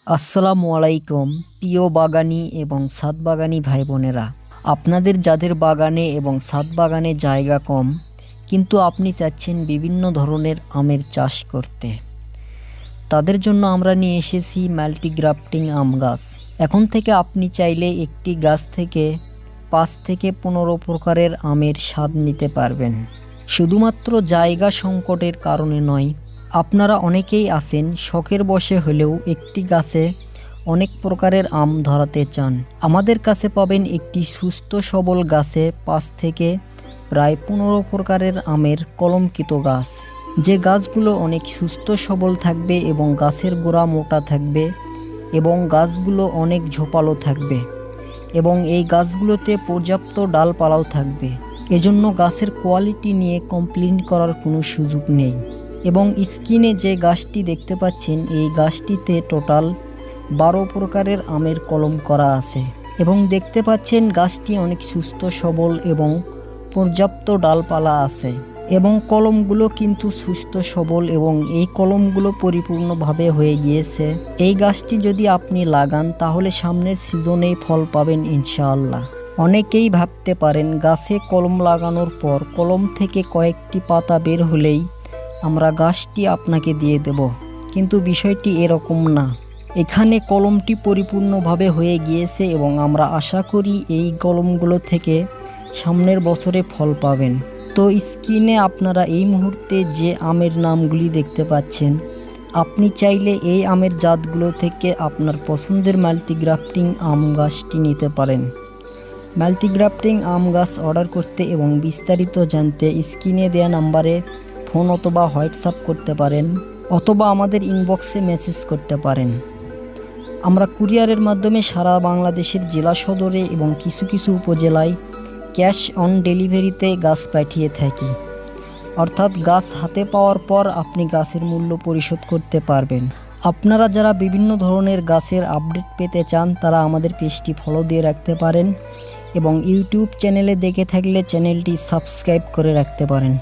আসসালামু আলাইকুম প্রিয় বাগানি এবং ছাদ বাগানি ভাই বোনেরা, আপনাদের যাদের বাগানে এবং ছাদ বাগানে জায়গা কম কিন্তু আপনি চাচ্ছেন বিভিন্ন ধরনের আমের চাষ করতে, তাদের জন্য আমরা নিয়ে এসেছি মাল্টিগ্রাফটিং আম গাছ। এখন থেকে আপনি চাইলে একটি গাছ থেকে 5 থেকে 15 প্রকারের আমের স্বাদ নিতে পারবেন। শুধুমাত্র জায়গা সংকটের কারণে নয়, আপনারা অনেকেই আছেন শখের বশে হলেও একটি গাছে অনেক প্রকারের আম ধরাতে চান। আমাদের কাছে পাবেন একটি সুস্থ সবল গাছে 5 থেকে প্রায় 15 প্রকারের আমের কলমকৃত গাছ, যে গাছগুলো অনেক সুস্থ সবল থাকবে এবং গাছের গোড়া মোটা থাকবে এবং গাছগুলো অনেক ঝোপালো থাকবে এবং এই গাছগুলোতে পর্যাপ্ত ডালপালাও থাকবে। এজন্য গাছের কোয়ালিটি নিয়ে কমপ্লেইন করার কোনো সুযোগ নেই। এবং স্ক্রিনে যে গাছটি দেখতে পাচ্ছেন, এই গাছটিতে টোটাল 12 প্রকারের আমের কলম করা আছে এবং দেখতে পাচ্ছেন গাছটি অনেক সুস্থ সবল এবং পর্যাপ্ত ডালপালা আছে এবং কলমগুলো কিন্তু সুস্থ সবল এবং এই কলমগুলো পরিপূর্ণভাবে হয়ে গিয়েছে। এই গাছটি যদি আপনি লাগান তাহলে সামনের সিজনেই ফল পাবেন ইনশাআল্লাহ। অনেকেই ভাবতে পারেন গাছে কলম লাগানোর পর কলম থেকে কয়েকটি পাতা বের হলেই আমরা গাছটি আপনাকে দিয়ে দেব, কিন্তু বিষয়টি এরকম না। এখানে কলমটি পরিপূর্ণভাবে হয়ে গিয়েছে এবং আমরা আশা করি এই কলমগুলো থেকে সামনের বছরে ফল পাবেন। তো স্ক্রিনে আপনারা এই মুহূর্তে যে আমের নামগুলি দেখতে পাচ্ছেন, আপনি চাইলে এই আমের জাতগুলো থেকে আপনার পছন্দের মাল্টিগ্রাফটিং আম গাছটি নিতে পারেন। মাল্টিগ্রাফটিং আম গাছ অর্ডার করতে এবং বিস্তারিত জানতে স্ক্রিনে দেওয়া নাম্বারে ফোন অথবা হোয়াটসঅ্যাপ করতে পারেন অথবা আমাদের ইনবক্সে মেসেজ করতে পারেন। আমরা কুরিয়ারের মাধ্যমে সারা বাংলাদেশের জেলা সদরে এবং কিছু কিছু উপজেলায় ক্যাশ অন ডেলিভারিতে গাছ পাঠিয়ে থাকি, অর্থাৎ গাছ হাতে পাওয়ার পর আপনি গাছের মূল্য পরিশোধ করতে পারবেন। আপনারা যারা বিভিন্ন ধরনের গাছের আপডেট পেতে চান তারা আমাদের পেজটি ফলো দিয়ে রাখতে পারেন এবং ইউটিউব চ্যানেলে দেখে থাকলে চ্যানেলটি সাবস্ক্রাইব করে রাখতে পারেন।